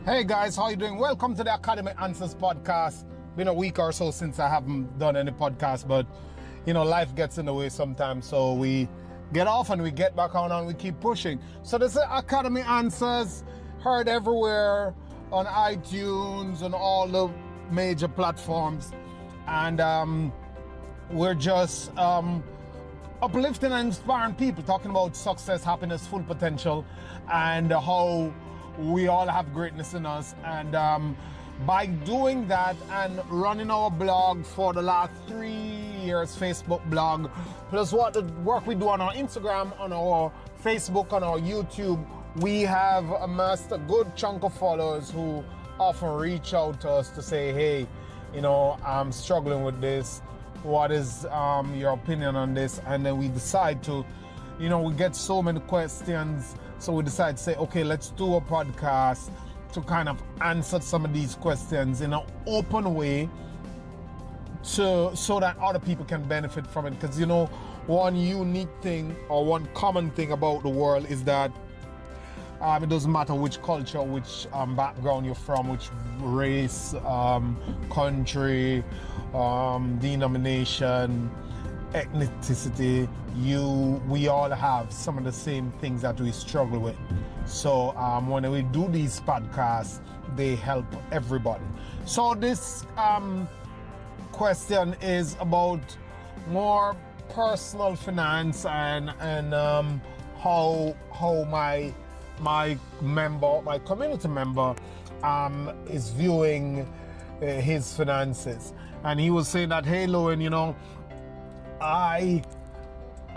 Hey guys, how you doing? Welcome to the Academy Answers podcast. Been a week or so since I haven't done any podcast, but life gets in the way sometimes. So we get off and we get back on and we keep pushing. So this is Academy Answers, heard everywhere on iTunes and all the major platforms. And we're just uplifting and inspiring people, talking about success, happiness, full potential, and how we all have greatness in us. And by doing that and running our blog for the last 3 years, Facebook blog, plus what the work we do on our Instagram, on our Facebook, on our YouTube, we have amassed a good chunk of followers who often reach out to us to say, hey, I'm struggling with this. What is your opinion on this? And then we decide to, we get so many questions. So we decide to say, okay, let's do a podcast to kind of answer some of these questions in an open way so that other people can benefit from it. Because, one unique thing or one common thing about the world is that it doesn't matter which culture, which background you're from, which race, country, denomination, ethnicity, we all have some of the same things that we struggle with. So when we do these podcasts, they help everybody. So this question is about more personal finance and how my community member is viewing his finances. And he was saying that, hey Lewin,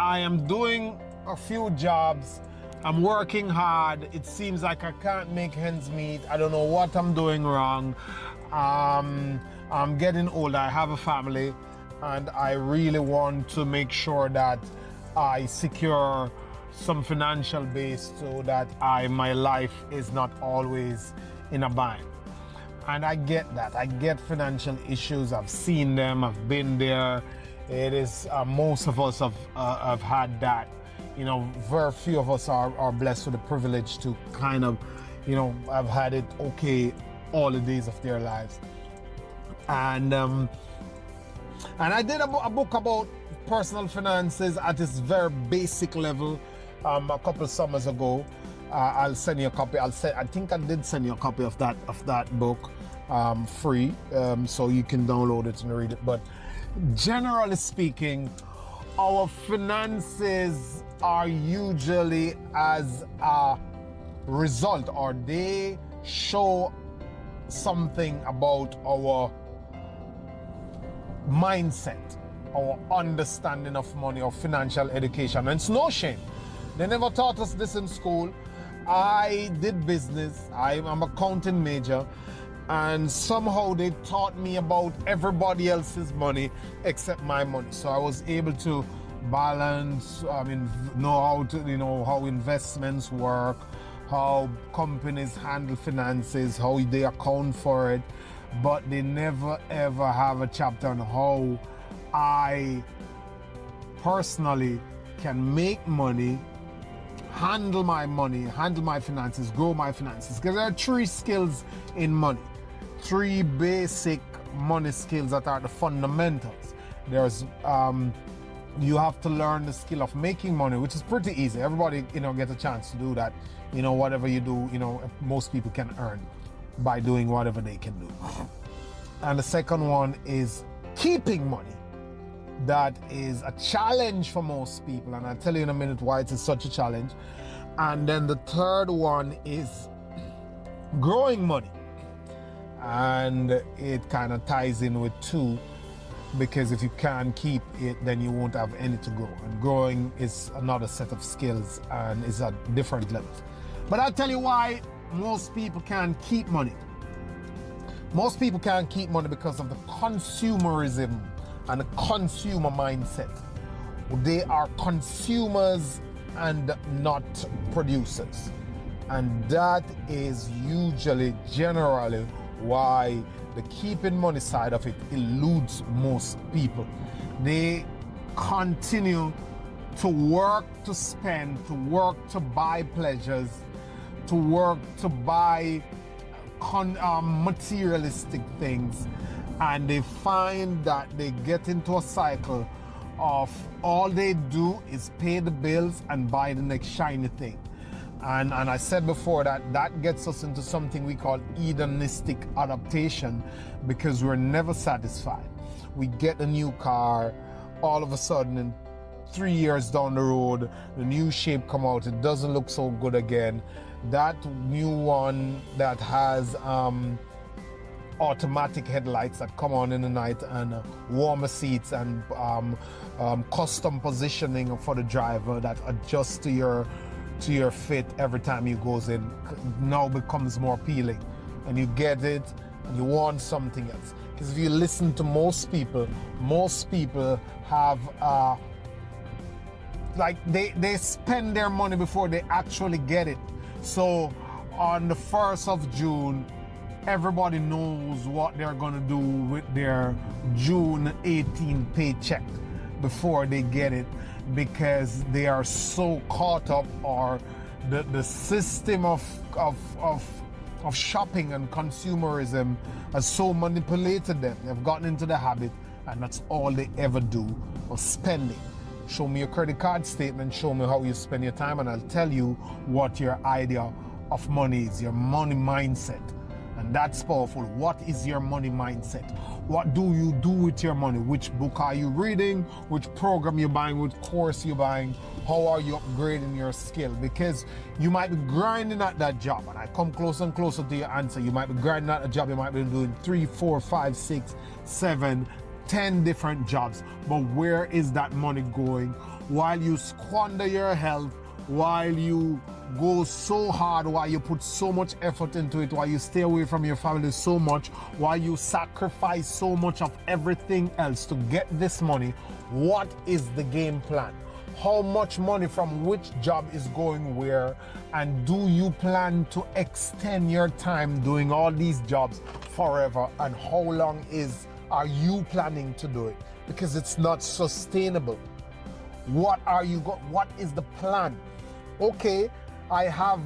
I am doing a few jobs. I'm working hard. It seems like I can't make ends meet. I don't know what I'm doing wrong. I'm getting older. I have a family, and I really want to make sure that I secure some financial base so that my life is not always in a bind. And I get that. I get financial issues. I've seen them. I've been there. It is most of us have had that. Very few of us are blessed with the privilege to kind of, have had it okay all the days of their lives. And I did a book about personal finances at its very basic level a couple of summers ago. I'll send you a copy. I think I did send you a copy of that book free, so you can download it and read it. But generally speaking, our finances are usually as a result, or they show something about our mindset, our understanding of money, or financial education. And it's no shame. They never taught us this in school. I did business. I'm an accounting major. And somehow they taught me about everybody else's money except my money. So I was able to balance, know how investments work, how companies handle finances, how they account for it. But they never ever have a chapter on how I personally can make money, handle my finances, grow my finances. Because there are 3 skills in money. 3 basic money skills that are the fundamentals. There's you have to learn the skill of making money, which is pretty easy. Everybody gets a chance to do that. Whatever you do, most people can earn by doing whatever they can do. And the second one is keeping money. That is a challenge for most people, and I'll tell you in a minute why it is such a challenge. And then the third one is growing money. And it kind of ties in with 2, because if you can't keep it, then you won't have any to grow. And growing is another set of skills and is at different levels. But I'll tell you why most people can't keep money. Most people can't keep money because of the consumerism and the consumer mindset. They are consumers and not producers. And that is generally why the keeping money side of it eludes most people. They continue to work to spend, to work to buy pleasures, to work to buy materialistic things, and they find that they get into a cycle of all they do is pay the bills and buy the next shiny thing. And I said before that gets us into something we call hedonistic adaptation, because we're never satisfied. We get a new car, all of a sudden in 3 years down the road, the new shape come out, it doesn't look so good again. That new one that has automatic headlights that come on in the night, and warmer seats, and custom positioning for the driver that adjusts to your fit every time you goes in, now becomes more appealing, and you get it and you want something else. Because if you listen to most people have like they spend their money before they actually get it. So on the 1st of June, everybody knows what they're gonna do with their June 18 paycheck before they get it, because they are so caught up, or the system of shopping and consumerism has so manipulated them. They've gotten into the habit, and that's all they ever do, of spending. Show me your credit card statement, show me how you spend your time, and I'll tell you what your idea of money is, your money mindset. And that's powerful. What is your money mindset? What do you do with your money? Which book are you reading? Which program you're buying? Which course you're buying? How are you upgrading your skill? Because you might be grinding at that job, and I come closer and closer to your answer. You might be grinding at a job, you might be doing 3, 4, 5, 6, 7, 10 different jobs. But where is that money going? While you squander your health, while you go so hard, while you put so much effort into it, while you stay away from your family so much, while you sacrifice so much of everything else to get this money, what is the game plan? How much money from which job is going where? And do you plan to extend your time doing all these jobs forever? And how long are you planning to do it? Because it's not sustainable. What is the plan? Okay, I have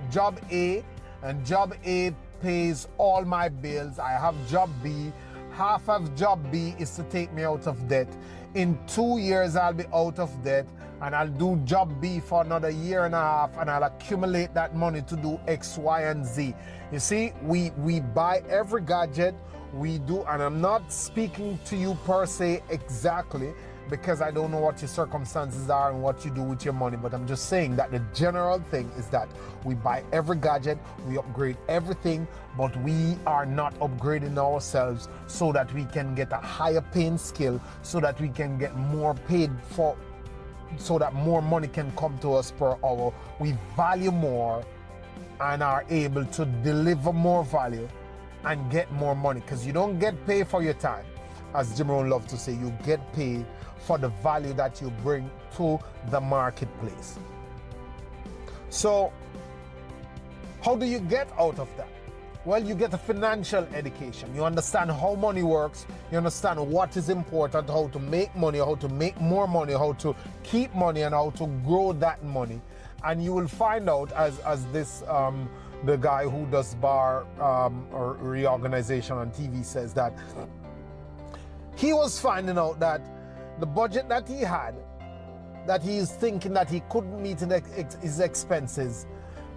job A, and job A pays all my bills. I have job B. Half of job B is to take me out of debt. In 2 years, I'll be out of debt, and I'll do job B for another 1.5 years, and I'll accumulate that money to do X, Y, and Z. You see, we buy every gadget we do, and I'm not speaking to you per se exactly, because I don't know what your circumstances are and what you do with your money, but I'm just saying that the general thing is that we buy every gadget, we upgrade everything, but we are not upgrading ourselves so that we can get a higher paying skill, so that we can get more paid for, so that more money can come to us per hour. We value more and are able to deliver more value and get more money, because you don't get paid for your time. As Jim Rohn loves to say, you get paid for the value that you bring to the marketplace. So how do you get out of that? Well, you get a financial education. You understand how money works. You understand what is important, how to make money, how to make more money, how to keep money, and how to grow that money. And you will find out, as this the guy who does bar or reorganization on TV says, that he was finding out that the budget that he had, that he is thinking that he couldn't meet his expenses,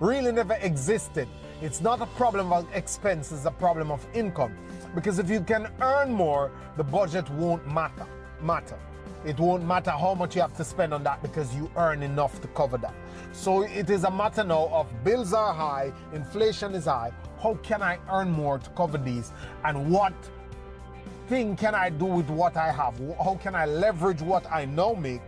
really never existed. It's not a problem of expenses, it's a problem of income. Because if you can earn more, the budget won't matter. It won't matter how much you have to spend on that, because you earn enough to cover that. So it is a matter now of bills are high, inflation is high. How can I earn more to cover these? And what thing can I do with what I have? How can I leverage what I now make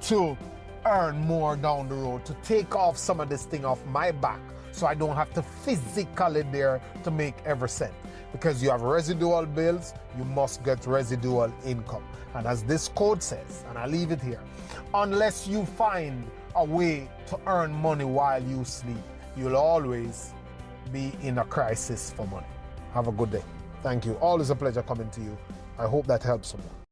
to earn more down the road, to take off some of this thing off my back, so I don't have to physically there to make every cent? Because you have residual bills, you must get residual income. And as this quote says, and I leave it here, unless you find a way to earn money while you sleep, you'll always be in a crisis for money. Have a good day. Thank you. Always a pleasure coming to you. I hope that helps someone.